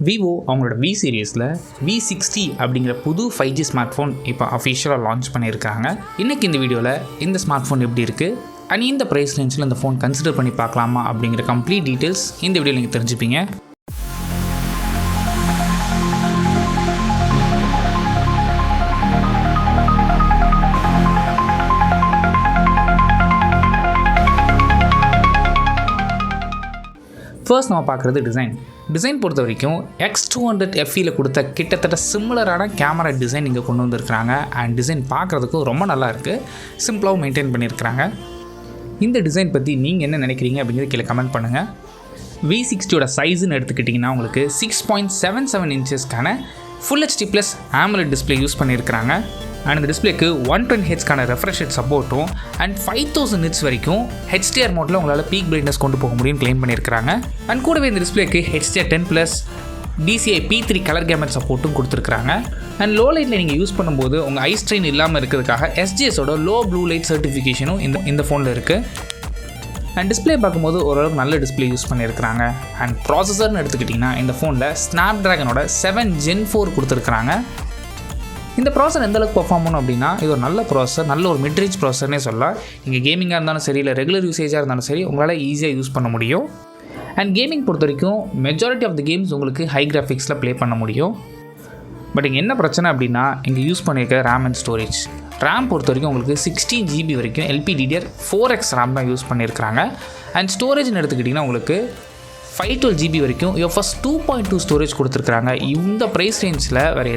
Vivo அவங்களோட V சீரிஸில் V60 அப்படிங்கிற புது 5G ஸ்மார்ட் ஃபோன் இப்போ அஃபிஷியலாக லான்ச் பண்ணியிருக்காங்க. இன்றைக்கி இந்த வீடியோவில் இந்த ஸ்மார்ட் ஃபோன் எப்படி இருக்குது அண்ட் இந்த ப்ரைஸ் ரேஞ்சில் இந்த ஃபோன் கன்சிடர் பண்ணி பார்க்கலாமா அப்படிங்கிற கம்ப்ளீட் டீட்டெயில்ஸ் இந்த வீடியோவில் நீங்கள் தெரிஞ்சுப்பீங்க. ஃபர்ஸ்ட் நம்ம பார்க்குறது டிசைன் பொறுத்த வரைக்கும் X200 FEயில் கொடுத்த கிட்டத்தட்ட சிமிலரான கேமரா டிசைன் இங்கே கொண்டு வந்திருக்கிறாங்க. அண்ட் டிசைன் பார்க்குறதுக்கும் ரொம்ப நல்லா இருக்குது, சிம்பிளாகவும் மெயின்டைன் பண்ணியிருக்கிறாங்க. இந்த டிசைன் பற்றி நீங்கள் என்ன நினைக்கிறீங்க அப்படிங்கிறது கீழே கமெண்ட் பண்ணுங்கள். V60யோட சைஸுன்னு எடுத்துக்கிட்டிங்கன்னா உங்களுக்கு 6.77 இன்ச்சஸ்க்கான full HD plus AMOLED display use பண்ணியிருக்கிறாங்க. அண்ட் இந்த டிஸ்பிளேக்கு 120Hzக்கான ரெஃப்ரெஷ் ரேட் சப்போர்ட்டும் அண்ட் 5000 nits வரைக்கும் HDR மோட்டில் உங்களால் பீக் பிரைட்னஸ் கொண்டு போக முடியும்னு கிளைம் பண்ணியிருக்கிறாங்க. அண்ட் கூடவே இந்த டிஸ்பிளேக்கு HDR10+ DCI P3 colour camera சப்போர்ட்டும் கொடுத்துருக்காங்க. அண்ட் லோ லைட்டில் நீங்கள் யூஸ் பண்ணும்போது உங்கள் ஐ ஸ்ட்ரெயின் இல்லாமல் இருக்கிறதுக்காக SGSோட லோ ப்ளூ லைட் சர்டிஃபிகேஷனும் இந்த ஃபோனில் இருக்குது. அண்ட் டிஸ்பிளே பார்க்கும்போது ஓரளவுக்கு நல்ல டிஸ்பிளே யூஸ் பண்ணியிருக்கிறாங்க. அண்ட் ப்ராசஸர்னு எடுத்துக்கிட்டிங்கன்னா இந்த ஃபோனில் ஸ்னாப்ட்ராகனோட 7 Gen 4 கொடுத்துருக்குறாங்க. இந்த ப்ராசஸர் எந்தளவுக்கு பர்ஃபார்ம் பண்ணும் அப்படின்னா இது ஒரு நல்ல ப்ராசஸர், நல்ல ஒரு மிட்ரேஞ்ச் ப்ராசஸர்னே சொல்லலாம். நீங்கள் கேமிங்காக இருந்தாலும் சரி, இல்லை ரெகுலர் யூசேஜாக இருந்தாலும் சரி, உங்களால் ஈஸியாக யூஸ் பண்ண முடியும். அண்ட் கேமிங் பொறுத்த வரைக்கும் மெஜாரிட்டி ஆஃப் த கேம்ஸ் உங்களுக்கு ஹை கிராஃபிக்ஸில் ப்ளே பண்ண முடியும். பட் இங்கே என்ன பிரச்சனை அப்படின்னா இங்கே யூஸ் பண்ணியிருக்க ரேம் அண்ட் ஸ்டோரேஜ். ரேம் பொறுத்த வரைக்கும் உங்களுக்கு 16 GB வரைக்கும் LPDDR4X ரேம் தான் யூஸ் பண்ணியிருக்கிறாங்க. அண்ட் ஸ்டோரேஜ்னு எடுத்துக்கிட்டிங்கன்னா உங்களுக்கு 512 GB வரைக்கும் UFS 2.2 ஸ்டோரேஜ் கொடுத்துருக்குறாங்க. இந்த ப்ரைஸ் ரேஞ்சில் வேறு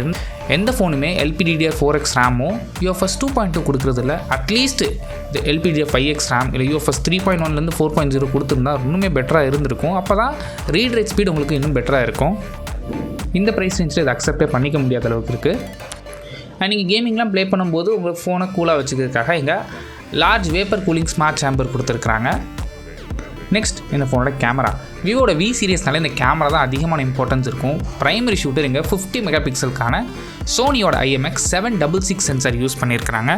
எந்த ஃபோனுமே LPDDR4X ரேமும் UFS 2.2 கொடுக்குறதில்ல. அட்லீஸ்ட் இந்த LPDDR5X ரேம் இல்லை UFS 3.1 4.0 கொடுத்துருந்தா இன்னுமே பெட்டராக இருந்திருக்கும். அப்போ தான் ரீட் ரைட் ஸ்பீட் உங்களுக்கு இன்னும் பெட்டராக இருக்கும். இந்த ப்ரைஸ் ரேஞ்சில் இதை அக்செப்டே பண்ணிக்க முடியாத அளவுக்கு இருக்குது. அண்ட் நீங்கள் கேமிங்லாம் ப்ளே பண்ணும்போது உங்கள் ஃபோனை கூலாக வச்சுக்கிறதுக்காக இங்கே large vapour cooling smart sambar கொடுத்துருக்குறாங்க. நெக்ஸ்ட் இந்த ஃபோனோட கேமரா. விவோட V சீரிஸ்னால இந்த கேமரா தான் அதிகமான இம்பார்ட்டன்ஸ் இருக்கும். ப்ரைமரி ஷூட்டர் இங்கே 50 மெகாபிக்சலுக்கான சோனியோட IMX766 சென்சார் யூஸ் பண்ணியிருக்கிறாங்க.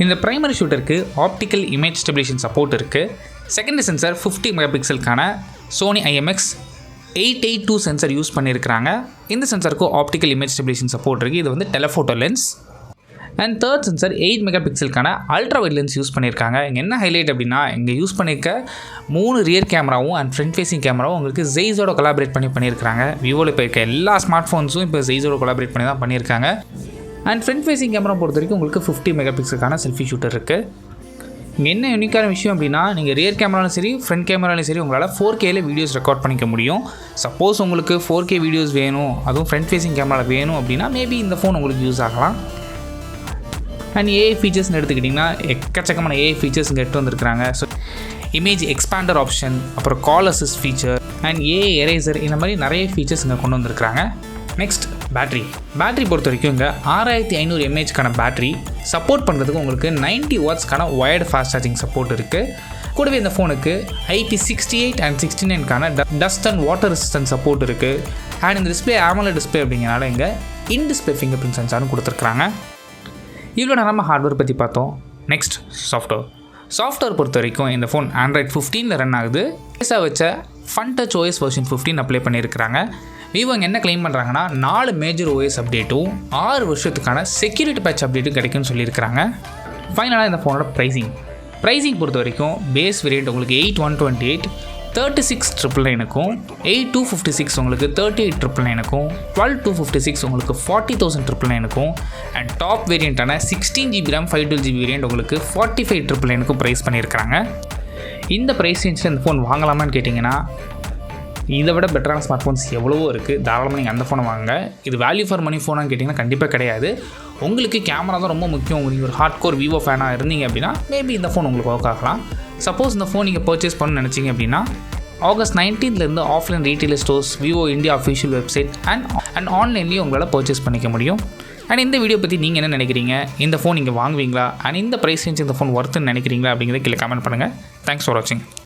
இந்த ப்ரைமரி ஷூட்டருக்கு ஆப்டிக்கல் இமேஜ் ஸ்டெபிலேஷன் சப்போர்ட் இருக்குது. செகண்டரி சென்சார் 50 மெகாபிக்சலுக்கான சோனி IMX882 சென்சார் யூஸ் பண்ணியிருக்கிறாங்க. இந்த சென்சாருக்கு ஆப்டிக்கல் இமேஜ் ஸ்டெபிலேஷன் சப்போர்ட் இருக்குது. இது வந்து telephoto lens. And third sensor 8 மெகாபிக்சலுக்கான அல்ட்ரா வைட் லென்ஸ் யூஸ் பண்ணியிருக்காங்க. இங்கே என்ன ஹைலைட் அப்படின்னா இங்கே யூஸ் பண்ணியிருக்க 3 ரியர் கேமராவும் அண்ட் ஃப்ரண்ட் ஃபேஸிங் கேமராவும் உங்களுக்கு ஜெய்ஸோட கொலாபரேட் பண்ணியிருக்காங்க. விவோவில் இப்போ இருக்க எல்லா ஸ்மார்ட் ஃபோன்ஸும் இப்போ ஜெய்ஸோட கொலாபரேட் பண்ணி தான் பண்ணியிருக்காங்க. அண்ட் ஃப்ரண்ட் ஃபேஸிங் கேமரா பொறுத்த வரைக்கும் உங்களுக்கு 50 மெகாபிக்சலுக்கான செல்ஃபி ஷூட்டர் இருக்குது. இங்கே என்ன யூனிக்கான விஷயம் அப்படின்னா நீங்கள் ரியர் கேமராலும் சரி ஃப்ரண்ட் கேமராலும் சரி உங்களால் 4Kல வீடியோஸ் ரெக்கார்ட் பண்ணிக்க முடியும். சப்போஸ் உங்களுக்கு 4K வீடியோஸ் வேணும், அதுவும் ஃப்ரண்ட் ஃபேஸிங் கேமரா வேணும் அப்படின்னா மேபி இந்த ஃபோன் உங்களுக்கு யூஸ் ஆகலாம். அண்ட் AI ஃபீச்சர்ஸ்னு எடுத்துக்கிட்டிங்கன்னா எக்கச்சக்கமான AI ஃபீச்சர்ஸ் இங்கே எடுத்து வந்திருக்கிறாங்க. ஸோ இமேஜ் எக்ஸ்பாண்டர் ஆப்ஷன், அப்புறம் call assist feature and AI eraser, இந்த மாதிரி நிறைய ஃபீச்சர்ஸ் இங்கே கொண்டு வந்திருக்கிறாங்க. நெக்ஸ்ட் பேட்டரி பொறுத்த வரைக்கும் இங்கே 6500 mAhக்கான பேட்டரி சப்போர்ட் பண்ணுறதுக்கு உங்களுக்கு 90 வாட்ஸ்க்கான ஒயர்டு ஃபாஸ்ட் சார்ஜிங் சப்போர்ட் இருக்குது. கூடவே இந்த ஃபோனுக்கு IP68 அண்ட் 69க்கான dust and water resistant support இருக்குது. அண்ட் இந்த டிஸ்பிளே AMOLED டிஸ்பிளே அப்படிங்கிறனால இங்கே இன் டிஸ்பிளே ஃபிங்கர் பிரிண்ட் சென்சாரும் கொடுத்துருக்குறாங்க. இவ்வளோ நம்ம ஹார்ட்வேர் பற்றி பார்த்தோம். நெக்ஸ்ட் சாஃப்ட்வேர் பொறுத்த வரைக்கும் இந்த ஃபோன் Android 15 ரன் ஆகுது. பேஸாக வச்ச FunTouch OS வெர்ஷன் 15 அப்ளை பண்ணியிருக்கிறாங்க. விவோ இங்கே என்ன கிளைம் பண்ணுறாங்கன்னா 4 மேஜர் OS அப்டேட்டும் 6 வருஷத்துக்கான செக்யூரிட்டி பேட்ச் அப்டேட்டும் கிடைக்கும்னு சொல்லியிருக்கிறாங்க. ஃபைனலாக இந்த ஃபோனோட ப்ரைஸிங் பொறுத்த வரைக்கும் பேஸ் வேரியண்ட் உங்களுக்கு 8128 36,999க்கும் 8256 உங்களுக்கு 38,999க்கும் 12256 உங்களுக்கு 40,999க்கும் அண்ட் டாப் வேரியண்ட்டான 16 GB RAM 512 GB வேரியண்ட் உங்களுக்கு 45,999க்கும் ப்ரைஸ் பண்ணியிருக்கிறாங்க. இந்த ப்ரைஸ் ரேஞ்சில் இந்த ஃபோன் வாங்கலாமான்னு கேட்டிங்கன்னா இதை விட பெட்டரான ஸ்மார்ட் ஃபோன்ஸ் எவ்வளவோ இருக்குது. தாராளமாக நீங்கள் அந்த ஃபோனை வாங்க. இது வேல்யூ ஃபார் மணி ஃபோனான்னு கேட்டிங்கன்னா கண்டிப்பாக கிடையாது. உங்களுக்கு கேமரா தான் ரொம்ப முக்கியம். நீங்கள் ஒரு ஹார்ட்கோர் விவோ ஃபேனாக இருந்தீங்க அப்படின்னா மேபி இந்த ஃபோன் உங்களுக்கு ஒர்க் ஆகலாம். சப்போஸ் இந்த ஃபோன் நீங்கள் பர்ச்சேஸ் பண்ணணும்னு நினச்சிங்க அப்படின்னா August 19th offline retail stores Vivo India official website and ஆன்லைன்லேயும் உங்களால் பர்ச்சேஸ் பண்ணிக்க முடியும். அண்ட் இந்த வீடியோ பற்றி நீங்கள் என்ன நினைக்கிறீங்க? இந்த ஃபோன் நீங்கள் வாங்குவீங்களா? அண்ட் இந்த ப்ரைஸ் ரேஞ்ச் இந்த ஃபோன் ஒர்த்துன்னு நினைக்கிறீங்களா அப்படிங்கிறத கீழே கமெண்ட் பண்ணுங்கள். தேங்க்ஸ் ஃபார் வாட்சிங்.